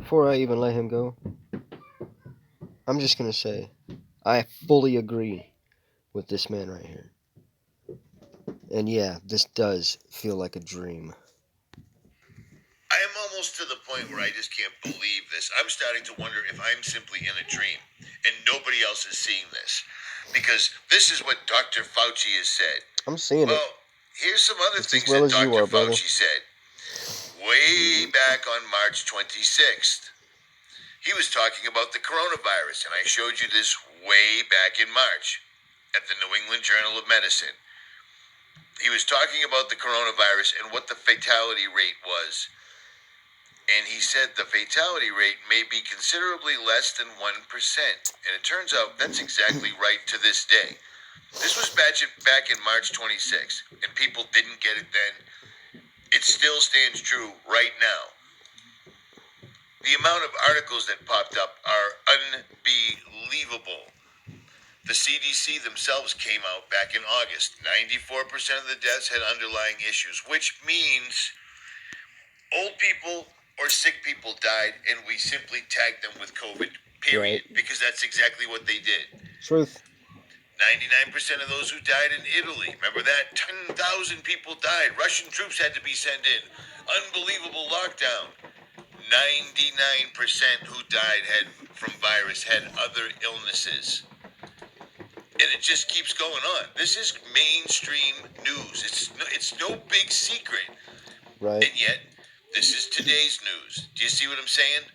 before I even let him go, I'm just gonna say I fully agree with this man right here. And yeah, this does feel like a dream. I am almost to the point where I just can't believe this. I'm starting to wonder if I'm simply in a dream and nobody else is seeing this. Because this is what Dr. Fauci has said. I'm seeing it Well, here's some other just as things well that as you Dr. are, brother. Fauci said way back on March 26th. He was talking about the coronavirus, and I showed you this way back in March at the New England Journal of Medicine. He was talking about the coronavirus and what the fatality rate was. And he said the fatality rate may be considerably less than 1%. And it turns out that's exactly right to this day. This was back in March 26th, and people didn't get it then. It still stands true right now. The amount of articles that popped up are unbelievable. The CDC themselves came out back in August. 94% of the deaths had underlying issues, which means old people or sick people died, and we simply tagged them with COVID, period, Right. because that's exactly what they did. Truth. 99% of those who died in Italy. Remember that? 10,000 people died. Russian troops had to be sent in. Unbelievable lockdown. 99% who died from virus had other illnesses. And it just keeps going on. This is mainstream news. It's no big secret. Right. And yet, this is today's news. Do you see what I'm saying?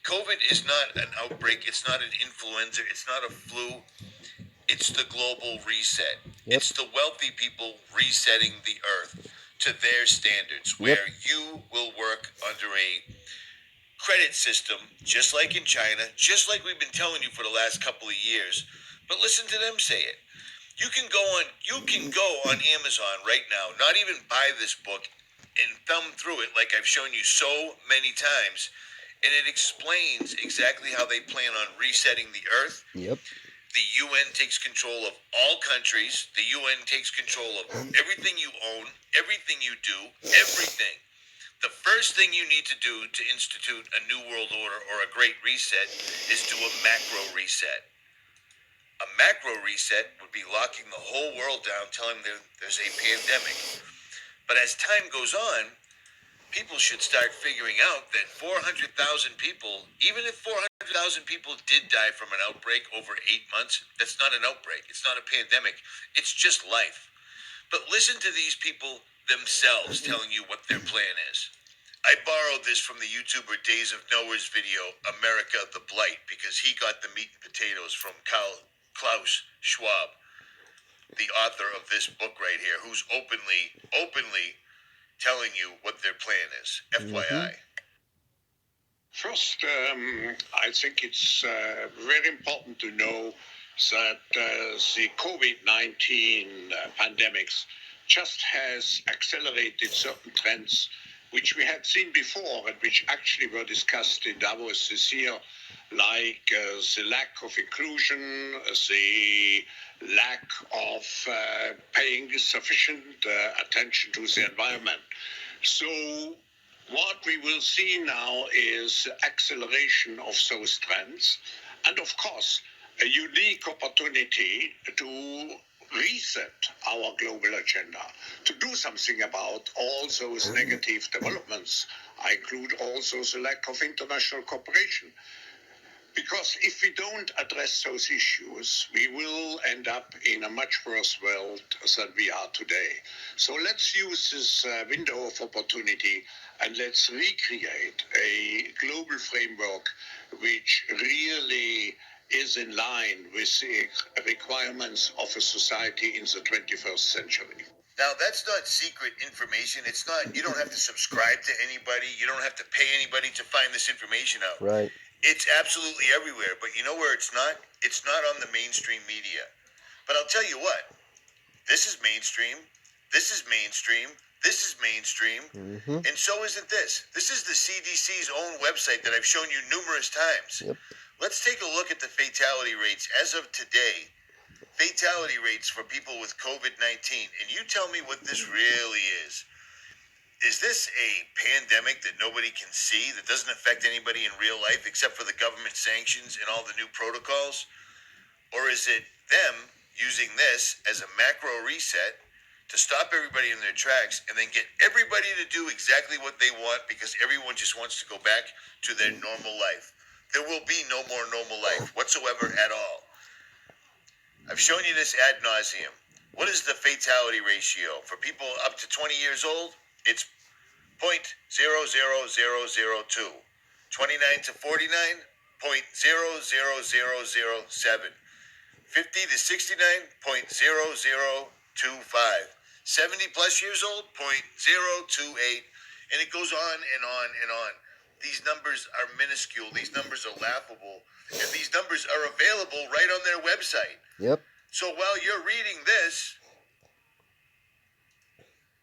COVID is not an outbreak. It's not an influenza. It's not a flu. It's the global reset. Yep. It's the wealthy people resetting the earth to their standards, where you will work under a credit system, just like in China, just like we've been telling you for the last couple of years. But listen to them say it. You can go on Amazon right now, not even buy this book, and thumb through it like I've shown you so many times, and it explains exactly how they plan on resetting the earth. Yep. The UN takes control of all countries. The UN takes control of everything you own, everything you do, everything. The first thing you need to do to institute a new world order or a great reset is do a macro reset. A macro reset would be locking the whole world down, telling them there's a pandemic. But as time goes on, people should start figuring out that 400,000 people, even if 400,000 people did die from an outbreak over 8 months, that's not an outbreak. It's not a pandemic. It's just life. But listen to these people themselves telling you what their plan is. I borrowed this from the YouTuber Days of Nowhere's video, America the Blight, because he got the meat and potatoes from Klaus Schwab, the author of this book right here, who's openly telling you what their plan is. FYI. First, I think it's very important to know that the COVID-19 pandemics just has accelerated certain trends which we had seen before and which actually were discussed in Davos this year, like the lack of inclusion, the lack of paying sufficient attention to the environment. So what we will see now is acceleration of those trends, and of course, a unique opportunity to reset our global agenda, to do something about all those negative developments. I include also the lack of international cooperation. Because if we don't address those issues, we will end up in a much worse world than we are today. So let's use this window of opportunity and let's recreate a global framework which really is in line with the requirements of a society in the 21st century. Now, that's not secret information. It's not, you don't have to subscribe to anybody. You don't have to pay anybody to find this information out. Right. It's absolutely everywhere. But you know where it's not? It's not on the mainstream media. But I'll tell you what, this is mainstream. This is mainstream. This is mainstream. Mm-hmm. And so isn't this. This is the CDC's own website that I've shown you numerous times. Yep. Let's take a look at the fatality rates as of today. Fatality rates for people with COVID-19. And you tell me what this really is. Is this a pandemic that nobody can see, that doesn't affect anybody in real life except for the government sanctions and all the new protocols? Or is it them using this as a macro reset to stop everybody in their tracks and then get everybody to do exactly what they want because everyone just wants to go back to their normal life? There will be no more normal life whatsoever at all. I've shown you this ad nauseum. What is the fatality ratio? For people up to 20 years old, it's 0.00002. 29 to 49, 0.00007. 50 to 69, 0.0025. 70 plus years old, 0.028. And it goes on and on and on. These numbers are minuscule. These numbers are laughable. And these numbers are available right on their website. Yep. So while you're reading this,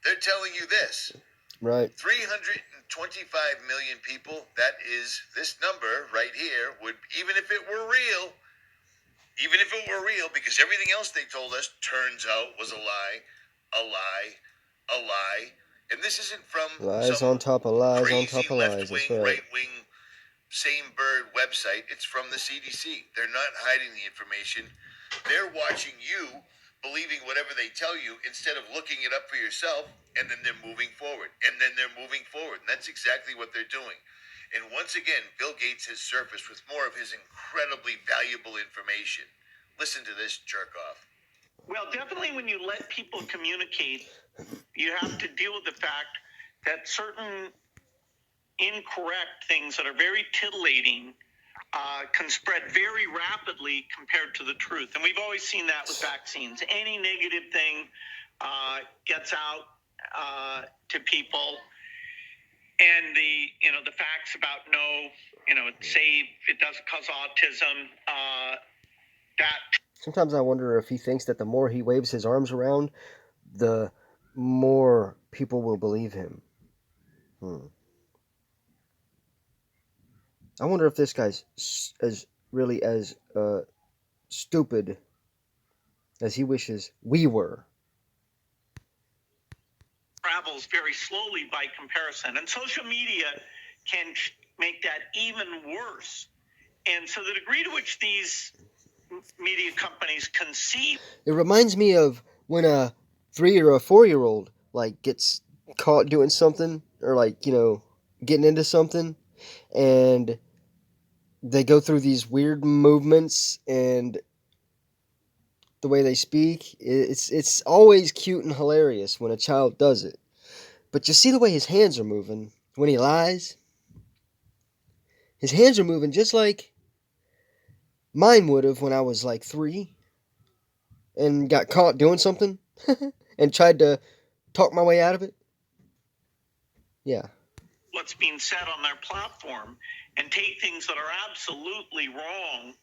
they're telling you this. Right. 325 million people, that is this number right here, would, even if it were real, because everything else they told us turns out was a lie. And this isn't from Lies some on top of lies on crazy top of lies. That's left-wing, right. right-wing, same bird website. It's from the CDC. They're not hiding the information. They're watching you believing whatever they tell you instead of looking it up for yourself, and then they're moving forward. And that's exactly what they're doing. And once again, Bill Gates has surfaced with more of his incredibly valuable information. Listen to this jerk off. Well, definitely when you let people communicate, you have to deal with the fact that certain incorrect things that are very titillating can spread very rapidly compared to the truth. And we've always seen that with vaccines. Any negative thing gets out to people. And the facts about say it doesn't cause autism, that. Sometimes I wonder if he thinks that the more he waves his arms around, the more people will believe him. I wonder if this guy's as stupid as he wishes we were. Travels very slowly by comparison, and social media can make that even worse. And so the degree to which these media companies conceive. It reminds me of when a 3 or a 4-year-old gets caught doing something or getting into something, and they go through these weird movements and the way they speak. It's always cute and hilarious when a child does it. But you see the way his hands are moving when he lies? His hands are moving just like mine would have when I was 3 and got caught doing something and tried to talk my way out of it. Yeah. What's being said on their platform and take things that are absolutely wrong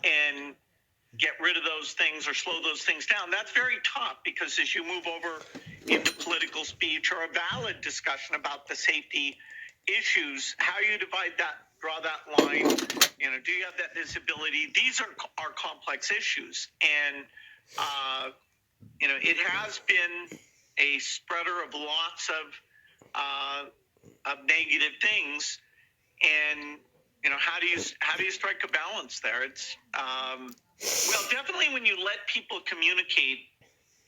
and get rid of those things or slow those things down. That's very tough because as you move over into political speech or a valid discussion about the safety issues, how you draw that line, do you have that visibility? These are complex issues. And, it has been a spreader of lots of negative things. And, how do you strike a balance there? It's, well, definitely when you let people communicate,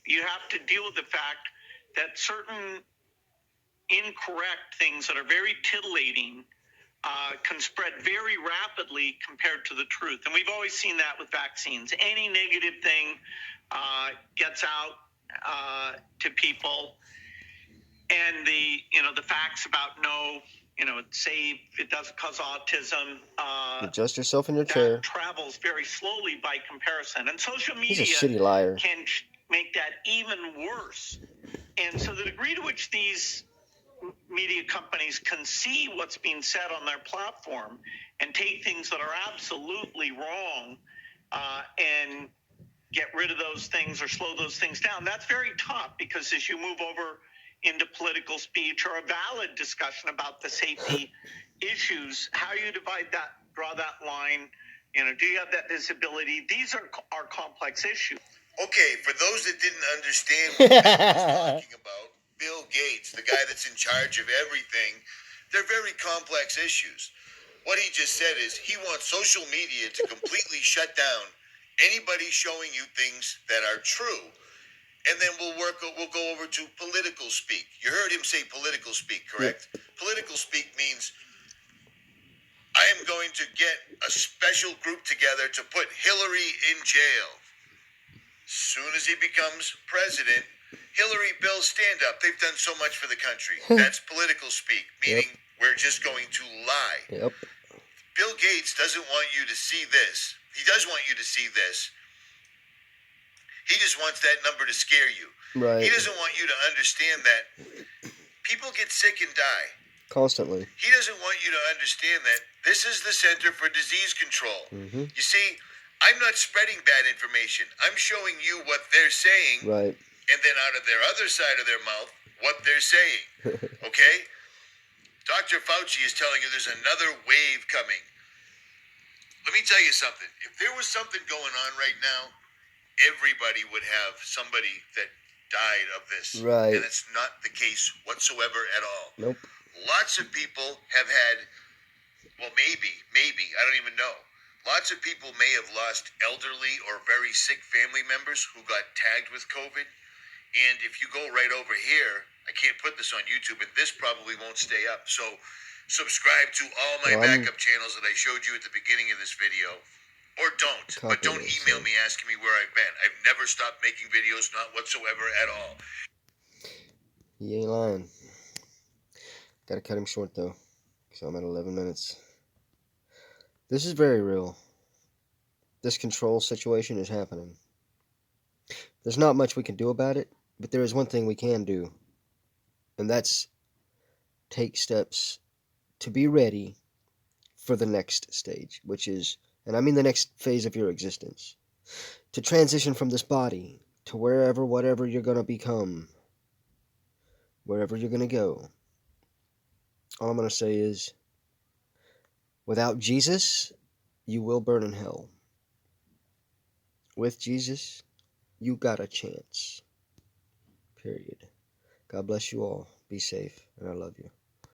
you have to deal with the fact that certain incorrect things that are very titillating can spread very rapidly compared to the truth. And we've always seen that with vaccines. Any negative thing gets out to people. And the facts about say it doesn't cause autism. Adjust yourself in your chair. Travels very slowly by comparison. And social media He's a shitty liar. Can make that even worse. And so the degree to which these media companies can see what's being said on their platform and take things that are absolutely wrong and get rid of those things or slow those things down, that's very tough because as you move over into political speech or a valid discussion about the safety issues, how you draw that line, do you have that visibility? These are complex issues. Okay, for those that didn't understand what Bill was talking about, Bill Gates, the guy that's in charge of everything, they're very complex issues. What he just said is he wants social media to completely shut down anybody showing you things that are true. And then we'll go over to political speak. You heard him say political speak, correct? Yep. Political speak means I am going to get a special group together to put Hillary in jail. Soon as he becomes president, Hillary, Bill, stand up. They've done so much for the country. That's political speak, meaning we're just going to lie. Yep. Bill Gates doesn't want you to see this. He does want you to see this. He just wants that number to scare you. Right. He doesn't want you to understand that people get sick and die. Constantly. He doesn't want you to understand that this is the Center for Disease Control. Mm-hmm. You see, I'm not spreading bad information. I'm showing you what they're saying. Right. And then out of their other side of their mouth, what they're saying. Okay? Dr. Fauci is telling you there's another wave coming. Let me tell you something. If there was something going on right now, everybody would have somebody that died of this. Right. And it's not the case whatsoever at all. Nope. Lots of people have had, well, maybe, I don't even know. Lots of people may have lost elderly or very sick family members who got tagged with COVID. And if you go right over here, I can't put this on YouTube, and this probably won't stay up. So subscribe to all my backup channels that I showed you at the beginning of this video. Or don't. But don't email me asking me where I've been. I've never stopped making videos, not whatsoever at all. He ain't lying. Gotta cut him short, though, because I'm at 11 minutes. This is very real. This control situation is happening. There's not much we can do about it, but there is one thing we can do, and that's take steps to be ready for the next stage, which is, and I mean the next phase of your existence, to transition from this body to wherever, whatever you're going to become, wherever you're going to go. All I'm going to say is, without Jesus, you will burn in hell. With Jesus, you got a chance. Period. God bless you all. Be safe, and I love you.